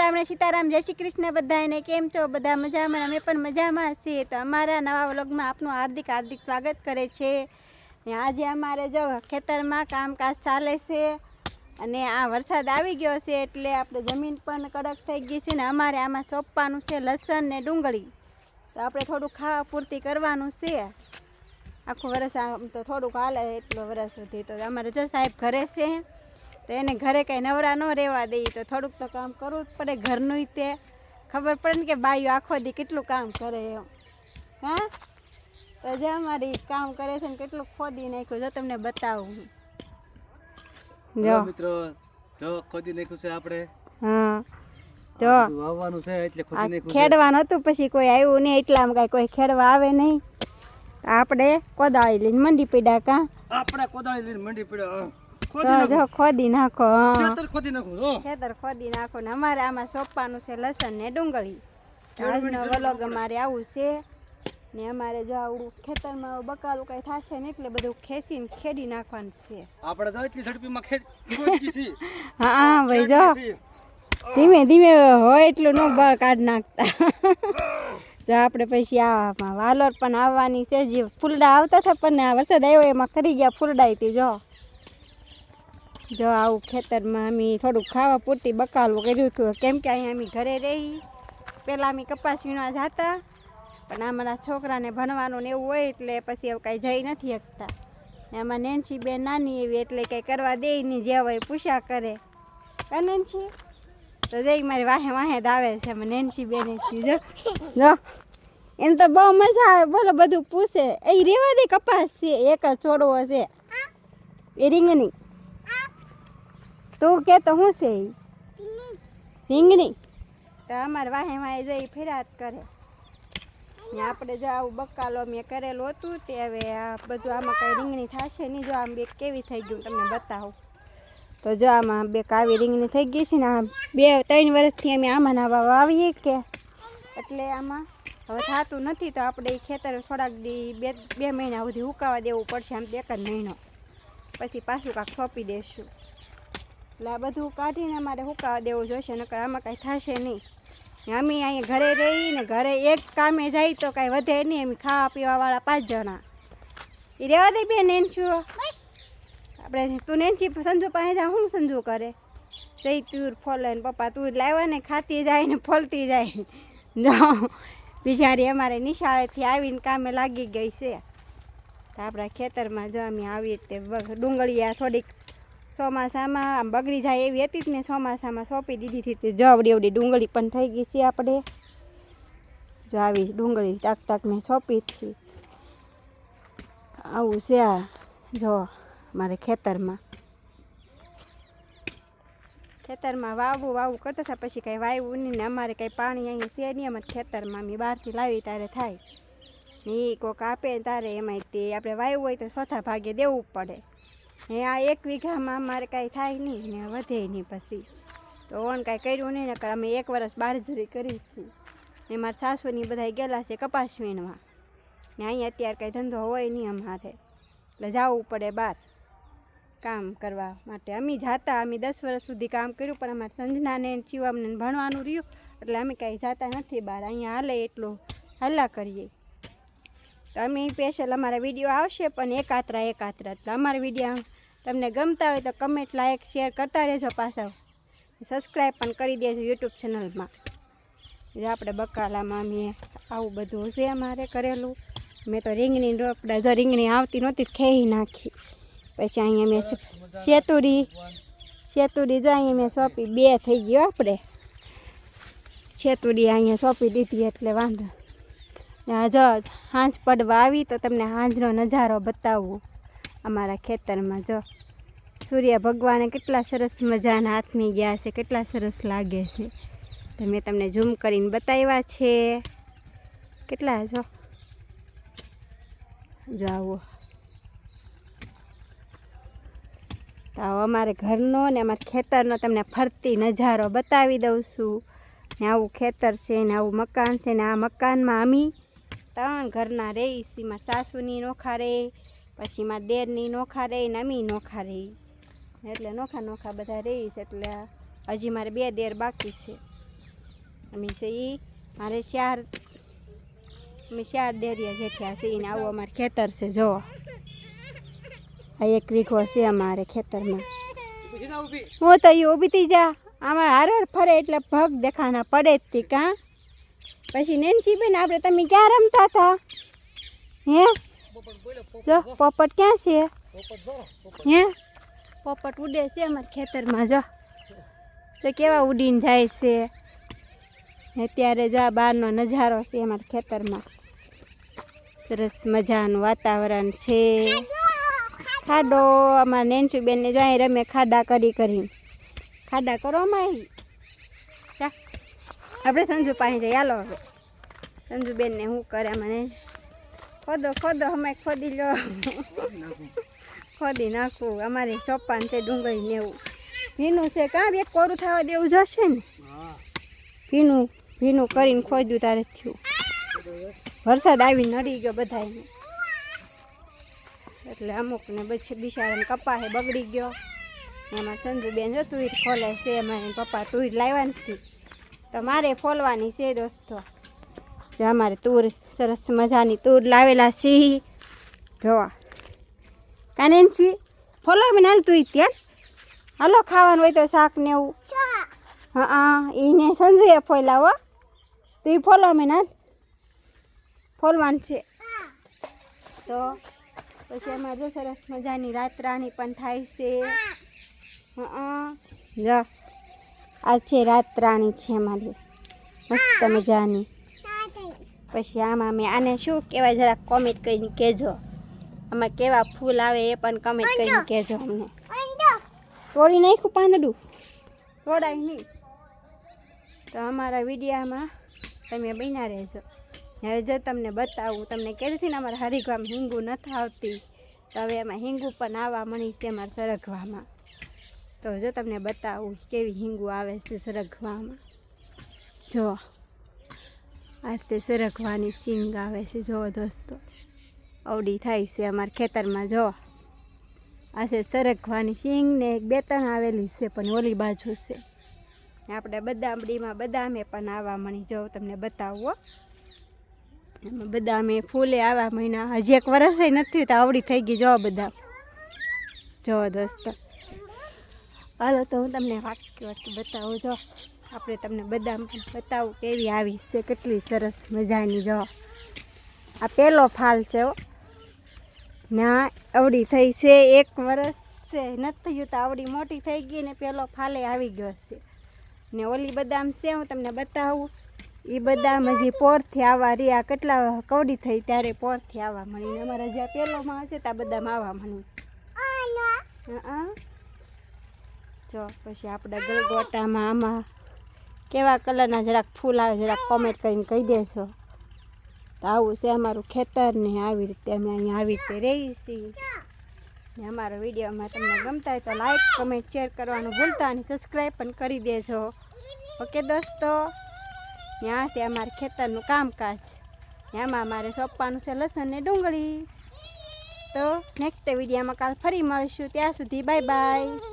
રામ ને સીતારામ, જય શ્રી કૃષ્ણ બધાને. કેમ છો બધા? મજામાં? અમે પણ મજામાં છીએ. તો અમારા નવા વ્લોગમાં આપનું હાર્દિક સ્વાગત કરે છે. ને આજે અમારે જો ખેતરમાં કામકાજ ચાલે છે અને આ વરસાદ આવી ગયો છે એટલે આપણે જમીન પણ કડક થઈ ગઈ છે ને અમારે આમાં સોંપવાનું છે લસણ ને ડુંગળી. તો આપણે થોડું ખાવા પૂરતી કરવાનું છે. આખું વરસ આમ તો થોડુંક હાલે એટલો વરસ સુધી. તો અમારે જો સાહેબ ઘરે છે તો એને ઘરે કંઈ નવરા ન રહેવા દઈએ તો થોડુંક તો કામ કરવું જ પડે ઘરનું. તે ખબર પડે ને કે બાઈઓ આખો દી કેટલું કામ કરે એમ. હા, તો જે અમારી કામ કરે છે ને કેટલું ખોદી નાખ્યું જો તમને બતાવું. જો મિત્રો, જો ખોદી નાખ્યું છે આપણે. હા, જો વાવવાનું છે એટલે ખોદી નાખ્યું. ખેડવાનું હતું પછી કોઈ આવ્યું નહીં એટલે આમ કાંઈ કોઈ ખેડવા આવે નહીં. આપણે કોદાળી લઈને મંડી પડ્યા. કાં આપણે કોદાળી લઈને મંડી પડ્યા. તો જો ખોદી નાખો. ખેતર ખોદી નાખો. જો ખેતર ખોદી નાખો ને અમારે આમાં સોંપવાનું છે લસણ ને ડુંગળી. આજનો વ્લોગ અમારે આવું છે ને અમારે જો આવડું ખેતરમાં બકાલું કઈ થશે ને એટલે બધું ખેંચીને ખેડી નાખવાનું છે. આપણે તો એટલી ઝડપીમાં ખેતી છે. હા ભાઈ, જો ધીમે ધીમે હોય એટલું ન બળ કાઢી નાખતા. જો આપણે પછી આમાં વાલોર પણ આવવાની છે. જે ફૂલડા આવતા હતા પણ આ વરસાદ આવ્યો એમાં ખરી ગયા ફૂલડાઈથી. જો આવું ખેતરમાં અમે થોડુંક ખાવા પૂરતી બકાલું કર્યું હતું કેમ કે અહીંયા અમે ઘરે રહી. પહેલાં અમે કપાસ વીણવા જતા પણ અમારા છોકરાને ભણવાનું ને એવું હોય એટલે પછી એવું કાંઈ જઈ નથી શકતા. ને આમાં નેન્સી બેન નાની એવી એટલે કંઈ કરવા દે નહીં, જે હોય પૂછા કરે. કા નેન્સી? તો જઈ મારી વાહે વાહે જ આવે છે અમે નેન્સી બેન. જો એને તો બહુ મજા આવે, બોલો બધું પૂછે. એ રેવા દે, કપાસ છે એક જ છોડવો છે એ રીંગણી. તું કે તો શું છે એ રીંગણી? તો અમારે વાહે વાહે જઈ ફેરાત કરે. આપણે જો આવું બકાલો મેં કરેલું હતું તે હવે આ બધું આમાં કંઈ રીંગણી થશે નહીં. જો આમ બે કેવી થઈ ગયું તમને બતાવું. તો જો આમાં બે કાવી રીંગણી થઈ ગઈ છે ને આ 2-3 વર્ષથી અમે આમાં નાવા વાવીએ કે એટલે આમાં હવે થતું નથી. તો આપણે એ ખેતર થોડાક દી 2 મહિના સુધી ઉકાવા દેવું પડશે. આમ 1 જ મહિનો પછી પાછું કાંક સોંપી દઈશું. એટલે આ બધું કાઢીને અમારે સુકાવા દેવું જોઈશે, નકર આમાં કાંઈ થશે નહીં. અમે અહીંયા ઘરે રહીને ઘરે એક કામે જાય તો કાંઈ વધે નહીં. અમે ખાવા પીવાવાળા 5 જણા. એ રહેવા દે બેન. નેન્સું આપણે તું નેન્સી સંજુ પાસે જા. શું સંજુ કરે? જઈ તુર ફોલે ને પપ્પા તુર લાવ્યા ને ખાતી જાય ને ફોલતી જાય. જો બિચારી અમારે નિશાળેથી આવીને કામે લાગી ગઈ છે. તો આપણા ખેતરમાં જો અમે આવીએ તે ડુંગળી આ થોડીક ચોમાસામાં આમ બગડી જાય એવી હતી જ ને ચોમાસામાં સોંપી દીધી હતી. જો આવડી આવડી ડુંગળી પણ થઈ ગઈ છે આપણે. જો આવી ડુંગળી તાક મેં સોંપી જ છે. આવું છે આ જો મારે ખેતરમાં વાવવું કરતા હતા પછી કાંઈ વાવ્યું નહીં ને અમારે કાંઈ પાણી અહીંયા છે નહીં. અમારે ખેતરમાં અમે બહારથી લાવી તારે થાય ને એ કોઈક આપે તારે એમાંય તે આપણે વાવ્યું હોય તો ચોથા ભાગે દેવું પડે. ને આ 1 વીઘામાં અમારે કાંઈ થાય નહીં ને વધે નહીં. પછી તો ઓન કાંઈ કર્યું નહીં. નકર અમે 1 વર્ષ બારજરી કરી હતી ને મારા સાસુની બધા ગયેલા છે કપાસ વીણવા ને અહીંયા અત્યારે કાંઈ ધંધો હોય નહીં અમારે એટલે જવું પડે બહાર કામ કરવા માટે. અમે 10 વર્ષ સુધી કામ કર્યું પણ અમારે સંજનાને ચીવામને ભણવાનું રહ્યું એટલે અમે કાંઈ જતા નથી બહાર. અહીંયા હાલે એટલું હલ્લા કરીએ. તો અમે સ્પેશિયલ અમારા વિડીયો આવશે પણ એકાત્રા. એટલે અમારા વિડીયો તમને ગમતા હોય તો કમેન્ટ, લાઈક, શેર કરતા રહેજો. પાછા સબસ્ક્રાઈબ પણ કરી દેજો યુટ્યુબ ચેનલમાં. જે આપણે બકાલામાં અમે આવું બધું છે અમારે કરેલું. મેં તો રીંગણી રોપડા જો રીંગણી આવતી નહોતી ખેઈ નાખી. પછી અહીંયા મેં શેતુડી જો અહીંયા મેં સોંપી 2 થઈ ગયો. આપણે શેતુડી અહીંયા સોંપી દીધી એટલે વાંધો. જો હાંજ પડવા આવી તો તમને હાંજનો નજારો બતાવું અમારા ખેતરમાં. જો સૂર્ય ભગવાને કેટલા સરસ મજાના હાથમી ગયા છે, કેટલા સરસ લાગે છે. તો મેં તમને ઝૂમ કરીને બતાવ્યા છે કેટલા. જો આવો તો અમારે ઘરનો ને અમારા ખેતરનો તમને ફરતી નજારો બતાવી દઉં છું. ને આવું ખેતર છે ને આવું મકાન છે ને આ મકાનમાં અમે 3 ઘરના રહી છીએ. મારા સાસુની નોખા રહે, પછી મારા દેરની નોખા રહે ને અમી નોખા રહી એટલે નોખા બધા રહી છે. એટલે હજી મારે 2 દેર બાકી છે અમે છે ઈ મારે અમે 4 દેરિયા જેઠ્યા છે ને આવું અમારે ખેતર છે જો આ 1 વીઘો છે અમારે ખેતરમાં હું તો એ ઊભી થઈ જા આમાં હારર ફરે એટલે ભગ દેખાણા પડે જ તી કાં પછી નેન્સી બેન આપણે તમે ક્યાં રમતા હતા હે જો પોપટ ક્યાં છે હે પોપટ ઉડે છે અમારા ખેતરમાં જો કેવા ઉડીને જાય છે અત્યારે જો આ બહારનો નજારો છે અમારા ખેતરમાં સરસ મજાનું વાતાવરણ છે ખાડો અમારા નેન્સી બેનને જો અહીં રમે ખાડા કરીને ખાડા કરો અમાય આપણે સંજુ પાસે જઈએ હાલો હવે સંજુ બેનને શું કરે મને ખોદો અમે ખોદી લો ખોદી નાખું અમારે ચોપાન છે ડુંગળી ને એવું ભીનું છે કાં બે કોરું થવા દેવું જશે ને ભીનું કરીને ખોદ્યું તારે થયું વરસાદ આવી નડી ગયો બધાને એટલે અમુકને બિચારાને કપાહે બગડી ગયો એમાં સંજુબેન જો તુર ખોલે છે મારી પપ્પા તુર લાવ્યા નથી તો મારે ફોલવાની છે દોસ્તો જો અમારે તુર સરસ મજાની તુર લાવેલા છે જોવા કાને છી ફોલો મને હાલ તું ત્યાં હાલો ખાવાનું હોય તો શાક ને એવું હા એને સંજુએ ફોલાવો તું ફોલો મને હાલ ફોલવાનું છે તો પછી અમારે જો સરસ મજાની રાતરાણી પણ થાય છે જો આ છે રાતરાણી છે અમારી મસ્ત મજાની પછી આમાં મેં આને શું કહેવાય જરાક કોમેન્ટ કરીને કહેજો આમાં કેવા ફૂલ આવે એ પણ કમેન્ટ કરીને કહેજો અમને તોડી નાખ્યું પાંદડું તોડાય નહીં તો અમારા વિડીયામાં તમે બન્યા રહેજો હવે જો તમને બતાવું તમને કહેતી ને અમારા હરિગામ હિંગુ નથી આવતી તો હવે એમાં હિંગુ પણ આવવા મળી છે અમારા સરગવામાં તો જો તમને બતાવું કેવી હિંગુ આવે છે સરગવામાં જો આ તે સરગવાની સિંગ આવે છે જો દોસ્તો અવડી થાય છે અમારા ખેતરમાં જો આ છે સરગવાની સિંગ ને 2-3 આવેલી છે પણ ઓલી બાજુ છે આપણે બદામડીમાં બદામે પણ આવવા મળી જો તમને બતાવો એમાં બદામે ફૂલે આવવા મહિના હજી 1 વર્ષ નથી તો આવડી થઈ ગઈ જો બદામ જો દોસ્તો હાલો તો હું તમને વાક્ય બતાવું જો આપણે તમને બદામ બતાવું કેવી આવી છે કેટલી સરસ મજાની જો આ પહેલો ફાલ છે ના આવડી થઈ છે 1 વર્ષ છે નથી થયું તો આવડી મોટી થઈ ગઈ ને પહેલો ફાલે આવી ગયો છે ને ઓલી બદામ છે હું તમને બતાવું એ બદામ હજી પોરથી આવવા રહ્યા કેટલા કવડી થઈ ત્યારે પોરથી આવવા મળી ને અમારા જ્યાં પહેલોમાં હશે ત્યાં બદામ આવવા મળી જો પછી આપણે ગળગોટામાં આમાં કેવા કલરના જરાક ફૂલ આવે જરાક કોમેન્ટ કરીને કહી દેશો તો આવું છે અમારું ખેતર ને આવી રીતે અમે અહીંયા આવી રીતે રહી છીએ ને અમારો વિડીયોમાં તમને ગમતા હોય તો લાઈક કમેન્ટ શેર કરવાનું ભૂલતા અને સબસ્ક્રાઈબ પણ કરી દેજો ઓકે દોસ્તો ત્યાં છે અમારે ખેતરનું કામકાજ એમાં અમારે સોંપવાનું છે લસણ ને ડુંગળી તો નેક્સ્ટ વિડીયોમાં કાલ ફરી મળીશું ત્યાં સુધી બાય બાય